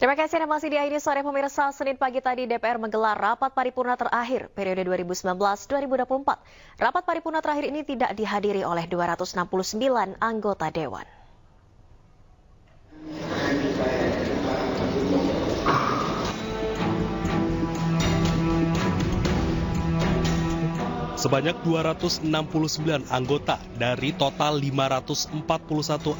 Terima kasih Anda masih di ID Sore pemirsa. Senin pagi tadi DPR menggelar rapat paripurna terakhir periode 2019-2024. Rapat paripurna terakhir ini tidak dihadiri oleh 269 anggota Dewan. Sebanyak 269 anggota dari total 541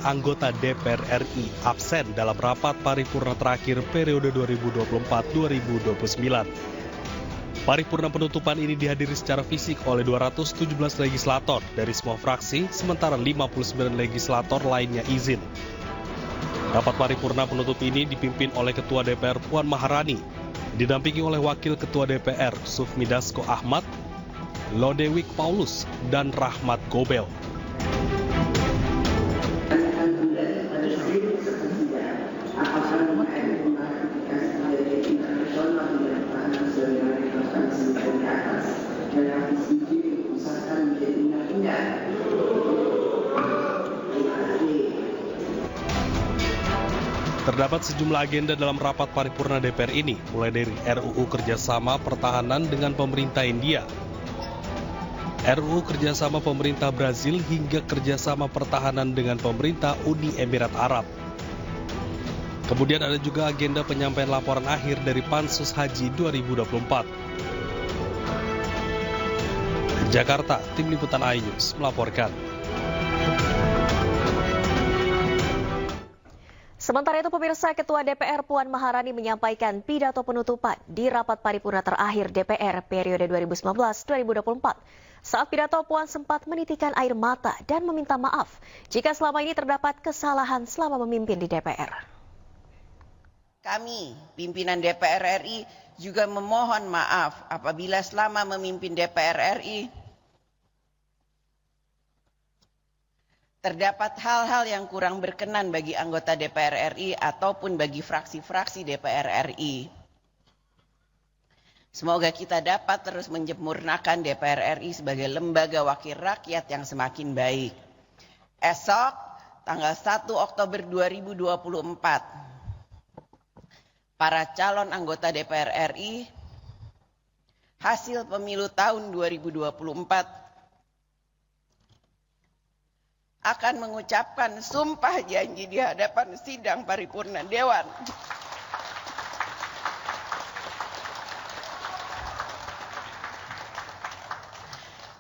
anggota DPR RI absen dalam rapat paripurna terakhir periode 2024-2029. Paripurna penutupan ini dihadiri secara fisik oleh 217 legislator dari semua fraksi, sementara 59 legislator lainnya izin. Rapat paripurna penutup ini dipimpin oleh Ketua DPR Puan Maharani, didampingi oleh Wakil Ketua DPR Sufmi Dasko Ahmad, Lodewijk Paulus, dan Rahmat Gobel. Terdapat sejumlah agenda dalam rapat paripurna DPR ini, mulai dari RUU Kerjasama Pertahanan dengan pemerintah India, RUU Kerjasama Pemerintah Brazil hingga Kerjasama Pertahanan dengan Pemerintah Uni Emirat Arab. Kemudian ada juga agenda penyampaian laporan akhir dari Pansus Haji 2024. Jakarta, Tim Liputan iNews melaporkan. Sementara itu pemirsa, Ketua DPR Puan Maharani menyampaikan pidato penutupan di rapat paripurna terakhir DPR periode 2019-2024. Saat pidato, Puan sempat menitikan air mata dan meminta maaf jika selama ini terdapat kesalahan selama memimpin di DPR. Kami, pimpinan DPR RI, juga memohon maaf apabila selama memimpin DPR RI terdapat hal-hal yang kurang berkenan bagi anggota DPR RI ataupun bagi fraksi-fraksi DPR RI. Semoga kita dapat terus menyempurnakan DPR RI sebagai lembaga wakil rakyat yang semakin baik. Esok, tanggal 1 Oktober 2024, para calon anggota DPR RI, hasil pemilu tahun 2024, akan mengucapkan sumpah janji di hadapan sidang paripurna Dewan.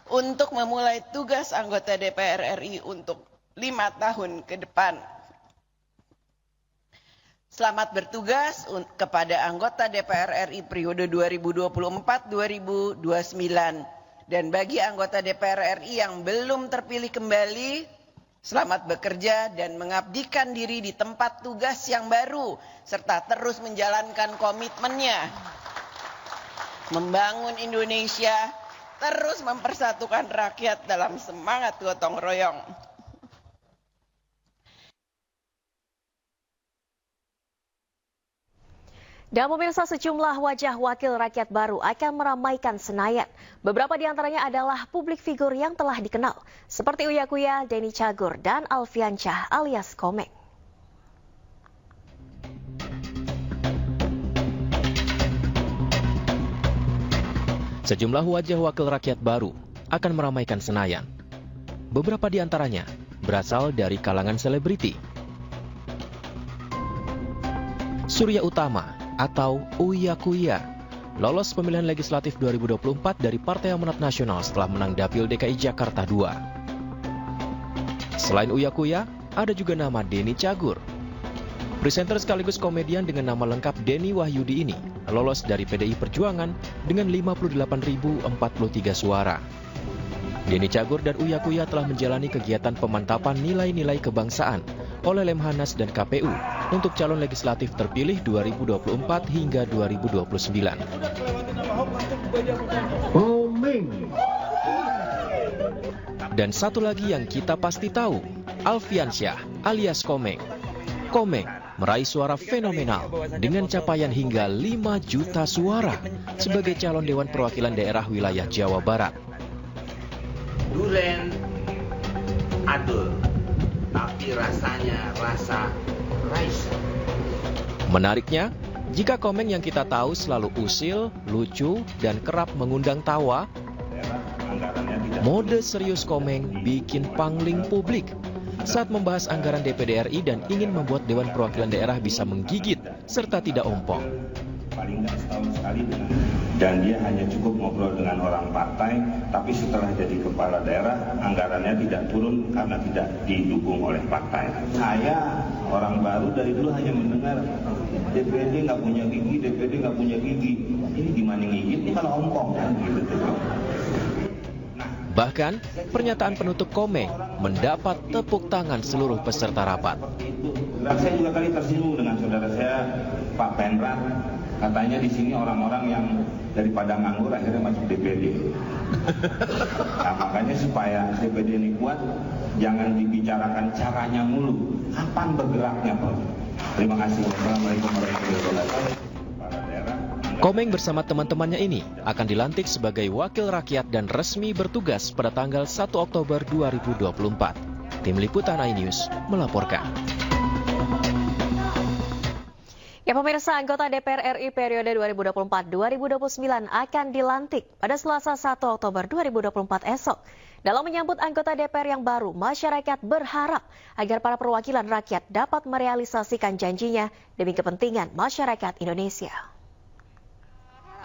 Untuk memulai tugas anggota DPR RI untuk 5 tahun ke depan. Selamat bertugas kepada anggota DPR RI periode 2024-2029. Dan bagi anggota DPR RI yang belum terpilih kembali, selamat bekerja dan mengabdikan diri di tempat tugas yang baru, serta terus menjalankan komitmennya membangun Indonesia, terus mempersatukan rakyat dalam semangat gotong royong. Dan pemirsa, sejumlah wajah wakil rakyat baru akan meramaikan Senayan. Beberapa di antaranya adalah publik figur yang telah dikenal, seperti Uya Kuya, Denny Cagur, dan Alfiansyah alias Komeng. Sejumlah wajah wakil rakyat baru akan meramaikan Senayan. Beberapa di antaranya berasal dari kalangan selebriti. Surya Utama atau Uya Kuya lolos pemilihan legislatif 2024 dari Partai Amanat Nasional setelah menang Dapil DKI Jakarta II. Selain Uya Kuya, ada juga nama Denny Cagur. Presenter sekaligus komedian dengan nama lengkap Denny Wahyudi ini lolos dari PDI Perjuangan dengan 58.043 suara. Denny Cagur dan Uya Kuya telah menjalani kegiatan pemantapan nilai-nilai kebangsaan oleh Lemhanas dan KPU untuk calon legislatif terpilih 2024 hingga 2029. Dan satu lagi yang kita pasti tahu, Alfiansyah alias Komeng. Komeng meraih suara fenomenal dengan capaian hingga 5 juta suara sebagai calon Dewan Perwakilan Daerah Wilayah Jawa Barat. Duren adul, tapi rasanya rasa rice. Menariknya, jika Komeng yang kita tahu selalu usil, lucu, dan kerap mengundang tawa, mode serius Komeng bikin pangling publik saat membahas anggaran DPD RI dan ingin membuat Dewan Perwakilan Daerah bisa menggigit serta tidak ompong. Paling nggak setahun sekali dan dia hanya cukup ngobrol dengan orang partai, tapi setelah jadi kepala daerah anggarannya tidak turun karena tidak didukung oleh partai. Saya orang baru dari dulu hanya mendengar DPD nggak punya gigi, DPD nggak punya gigi. Ini gimana gigit? Ini kalau ompong kan gitu tuh. Bahkan, pernyataan penutup Komeng mendapat tepuk tangan seluruh peserta rapat. Saya juga kali tersinggung dengan saudara saya, Pak Penrat. Katanya di sini orang-orang yang dari Padang Anggur akhirnya masuk DPD. Nah, makanya supaya DPD ini kuat, jangan dibicarakan caranya mulu. Kapan bergeraknya, Pak? Terima kasih. Wassalamualaikum warahmatullahi wabarakatuh. Komeng bersama teman-temannya ini akan dilantik sebagai wakil rakyat dan resmi bertugas pada tanggal 1 Oktober 2024. Tim Liputan iNews melaporkan. Ya pemirsa, anggota DPR RI periode 2024-2029 akan dilantik pada Selasa 1 Oktober 2024 esok. Dalam menyambut anggota DPR yang baru, masyarakat berharap agar para perwakilan rakyat dapat merealisasikan janjinya demi kepentingan masyarakat Indonesia.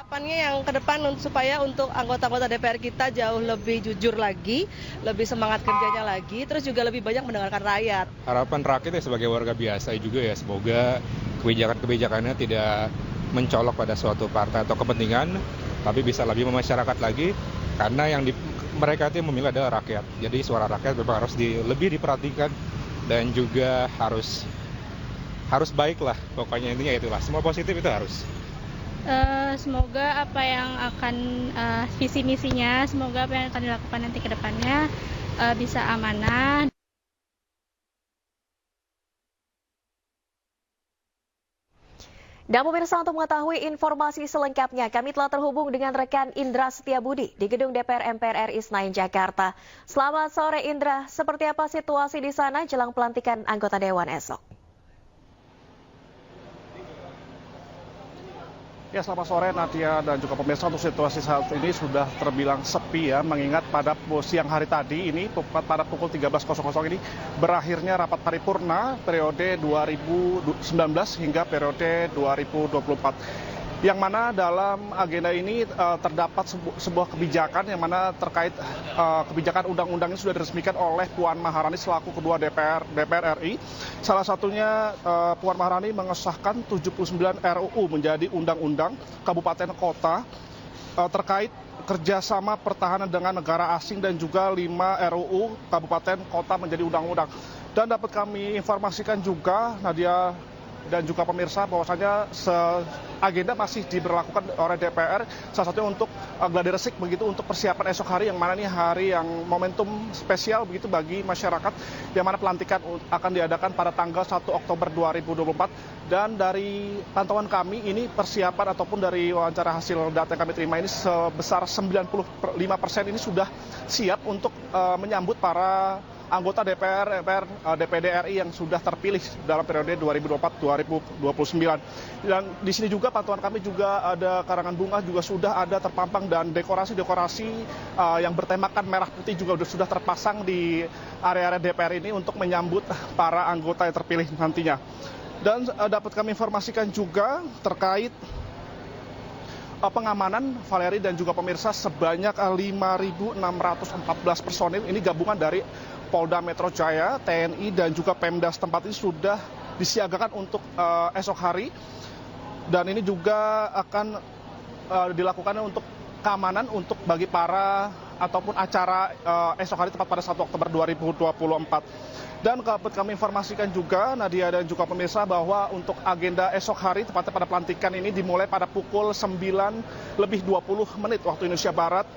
Harapannya yang ke depan supaya untuk anggota-anggota DPR kita jauh lebih jujur lagi, lebih semangat kerjanya lagi, terus juga lebih banyak mendengarkan rakyat. Harapan rakyat ya sebagai warga biasa juga ya, semoga kebijakan-kebijakannya tidak mencolok pada suatu partai atau kepentingan, tapi bisa lebih memasyarakat lagi, karena yang mereka itu memilih adalah rakyat. Jadi suara rakyat memang harus lebih diperhatikan dan juga harus baik lah, pokoknya intinya itulah, semua positif itu harus. Semoga apa yang akan visi misinya, semoga apa yang akan dilakukan nanti ke depannya bisa amanah. Dan pemirsa, untuk mengetahui informasi selengkapnya, kami telah terhubung dengan rekan Indra Setiabudi di Gedung DPR MPR RI Senayan, Jakarta. Selamat sore Indra, seperti apa situasi di sana jelang pelantikan anggota Dewan esok? Ya, selamat sore Nadia dan juga pemirsa. Untuk situasi saat ini sudah terbilang sepi ya, mengingat pada siang hari tadi ini pada pukul 13.00 ini berakhirnya rapat paripurna periode 2019 hingga periode 2024. Yang mana dalam agenda ini terdapat sebuah kebijakan yang mana terkait kebijakan undang-undang ini sudah diresmikan oleh Puan Maharani selaku Ketua DPR RI. Salah satunya Puan Maharani mengesahkan 79 RUU menjadi undang-undang kabupaten kota terkait kerjasama pertahanan dengan negara asing dan juga 5 RUU kabupaten kota menjadi undang-undang. Dan dapat kami informasikan juga Nadia dan juga pemirsa bahwasanya agenda masih diberlakukan oleh DPR, salah satunya untuk gladi resik begitu untuk persiapan esok hari, yang mana ini hari yang momentum spesial begitu bagi masyarakat, yang mana pelantikan akan diadakan pada tanggal 1 Oktober 2024. Dan dari pantauan kami ini persiapan ataupun dari wawancara hasil data yang kami terima ini sebesar 95% ini sudah siap untuk menyambut para anggota DPD RI yang sudah terpilih dalam periode 2024-2029. Dan di sini juga pantauan kami juga ada karangan bunga juga sudah ada terpampang, dan dekorasi-dekorasi yang bertemakan merah putih juga sudah terpasang di area-area DPR ini untuk menyambut para anggota yang terpilih nantinya. Dan dapat kami informasikan juga terkait pengamanan Valeri dan juga pemirsa sebanyak 5.614 personil ini gabungan dari Polda Metro Jaya, TNI dan juga Pemda setempat ini sudah disiagakan untuk esok hari, dan ini juga akan dilakukan untuk keamanan untuk bagi para ataupun acara esok hari tepat pada 1 Oktober 2024. Dan dapat kami informasikan juga Nadia dan juga pemirsa bahwa untuk agenda esok hari tepatnya pada pelantikan ini dimulai pada pukul 9:20 waktu Indonesia Barat,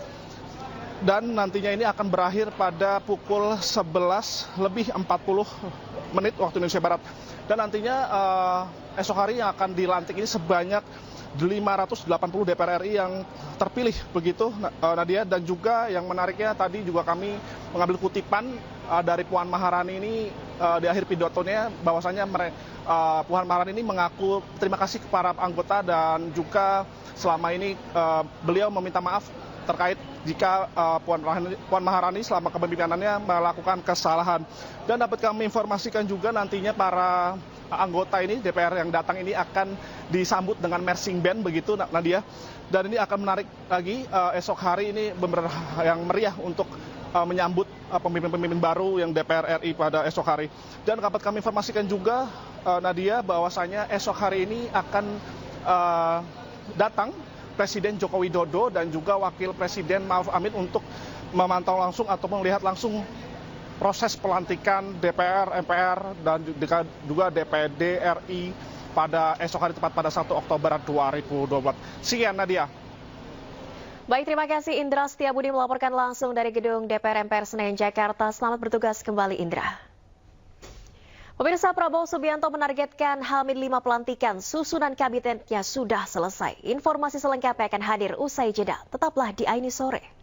dan nantinya ini akan berakhir pada pukul 11:40 waktu Indonesia Barat. Dan nantinya esok hari yang akan dilantik ini sebanyak 580 DPR RI yang terpilih begitu Nadia. Dan juga yang menariknya tadi juga kami mengambil kutipan dari Puan Maharani ini di akhir pidatonya bahwasanya Puan Maharani ini mengaku terima kasih kepada anggota dan juga selama ini beliau meminta maaf terkait jika Puan Maharani selama kepemimpinannya melakukan kesalahan. Dan dapat kami informasikan juga nantinya para anggota ini DPR yang datang ini akan disambut dengan marching band begitu Nadia. Dan ini akan menarik lagi esok hari ini benar yang meriah untuk menyambut pemimpin-pemimpin baru yang DPR RI pada esok hari. Dan dapat kami informasikan juga Nadia bahwasanya esok hari ini akan datang Presiden Joko Widodo dan juga Wakil Presiden Ma'ruf Amin untuk memantau langsung atau melihat langsung proses pelantikan DPR, MPR, dan juga DPD RI pada esok hari tepat pada 1 Oktober 2024. Sekian Nadia. Baik, terima kasih Indra Setiabudi melaporkan langsung dari gedung DPR MPR Senayan, Jakarta. Selamat bertugas kembali Indra. Pemirsa, Prabowo Subianto menargetkan H-5 pelantikan susunan kabinetnya sudah selesai. Informasi selengkapnya akan hadir usai jeda. Tetaplah di Aini Sore.